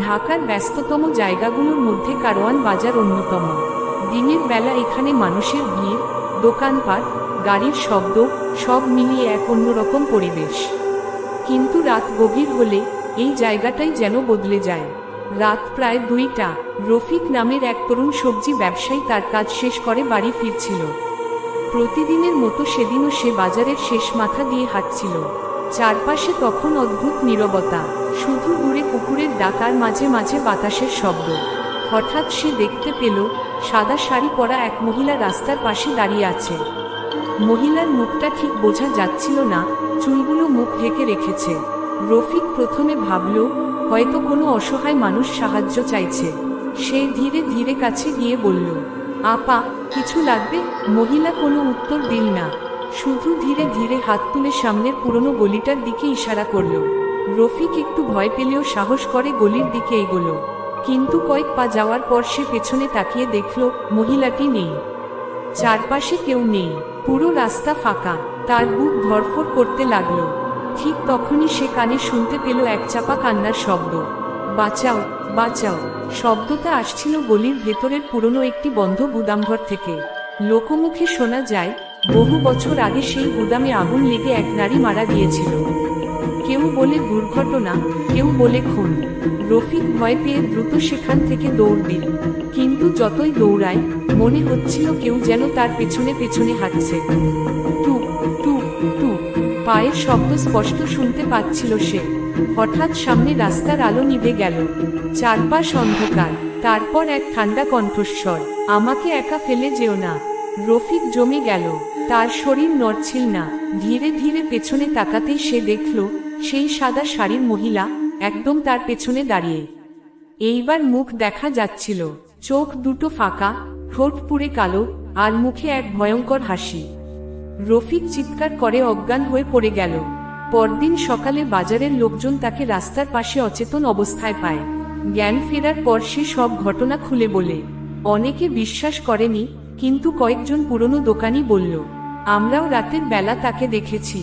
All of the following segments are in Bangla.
ঢাকার ব্যস্ততম জায়গাগুলোর মধ্যে কারওয়ান বাজার অন্যতম। দিনের বেলা এখানে মানুষের ভিড়, দোকানপাট, গাড়ির শব্দ সব মিলিয়ে এক অন্যরকম পরিবেশ। কিন্তু রাত গভীর হলে এই জায়গাটাই যেন বদলে যায়। রাত প্রায় 2টা। রফিক নামের এক তরুণ সবজি ব্যবসায়ী তার কাজ শেষ করে বাড়ি ফিরছিল। প্রতিদিনের মতো সেদিনও সে বাজারের শেষ মাথা দিয়ে হাঁটছিল। চারপাশে তখন অদ্ভুত নীরবতা, শুধু দূরে কুকুরের ডাক আর মাঝে মাঝে বাতাসের শব্দ। হঠাৎ সে দেখতে পেল সাদা শাড়ি পরা এক মহিলা রাস্তার পাশে দাঁড়িয়ে আছে। মহিলার মুখটা ঠিক বোঝা যাচ্ছিল না, চুলগুলো মুখ ঢেকে রেখেছে। রফিক প্রথমে ভাবল হয়তো কোনো অসহায় মানুষ সাহায্য চাইছে। সে ধীরে ধীরে কাছে গিয়ে বলল, আপা, কিছু লাগবে? মহিলা কোনো উত্তর দিল না, শুধু ধীরে ধীরে হাত তুলে সামনের পুরনো গলিটার দিকে ইশারা করল। রফিক একটু ভয় পেলেও সাহস করে গলির দিকে এগোলো। কিন্তু কয়েক পা যাওয়ার পর সে পেছনে তাকিয়ে দেখল মহিলাটি নেই। চারপাশে কেউ নেই, পুরো রাস্তা ফাঁকা। তার বুক ধড়ফড় করতে লাগলো। ঠিক তখনই সে কানে শুনতে পেল এক চাপা কান্নার শব্দ। বাঁচাও, বাঁচাও! শব্দটা আসছিল গলির ভেতরের পুরনো একটি বন্ধ গুদামঘর থেকে। লোকমুখে শোনা যায় বহু বছর আগে সেই গুদামে আগুন লেগে এক নারী মারা গিয়েছিল। কেউ বলে দুর্ঘটনা, কেউ বলে খুন। রফিক ভয় পেয়ে দ্রুত সেখান থেকে দৌড় দিল। কিন্তু যতই দৌড়ায় মনে হচ্ছিল কেউ যেন তার পেছনে পেছনে হাঁটছে। টুক টুক টুক পায়ের শব্দ স্পষ্ট শুনতে পাচ্ছিল সে। হঠাৎ সামনে রাস্তার আলো নিভে গেল, চারপাশ অন্ধকার। তারপর এক ঠান্ডা কণ্ঠস্বর, আমাকে একা ফেলে যেও না। রফিক জমে গেল, তার শরীর নড়ছিল না। ধীরে ধীরে পেছনে তাকাতেই সে দেখল সেই সাদা শাড়ির মহিলা একদম তার পেছনে দাঁড়িয়ে। এইবার মুখ দেখা যাচ্ছিল, চোখ দুটো ফাঁকা, ঠোঁট পুড়ে কালো, আর মুখে এক ভয়ঙ্কর হাসি। রফিক চিৎকার করে অজ্ঞান হয়ে পড়ে গেল। পরদিন সকালে বাজারের লোকজন তাকে রাস্তার পাশে অচেতন অবস্থায় পায়। জ্ঞান ফেরার পর সে সব ঘটনা খুলে বলে। অনেকে বিশ্বাস করেনি, কিন্তু কয়েকজন পুরনো দোকানি বলল, আমরাও রাতের বেলা তাকে দেখেছি।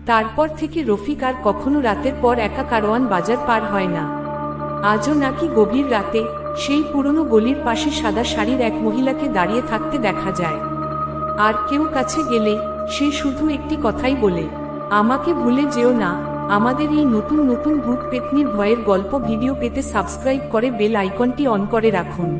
তারপর থেকে রফিক আর কখনো রাতের পর একা কারওয়ান বাজার পার হয় না। আজও নাকি গভীর রাতে সেই পুরনো গলির পাশে সাদা শাড়ির এক মহিলাকে দাঁড়িয়ে থাকতে দেখা যায়। আর কেউ কাছে গেলে সে শুধু একটি কথাই বলে, আমাকে ভুলে যেও না। আমাদের এই নতুন নতুন ভূত পেত্নীর ভয়ের গল্প ভিডিও পেতে সাবস্ক্রাইব করে বেল আইকনটি অন করে রাখুন।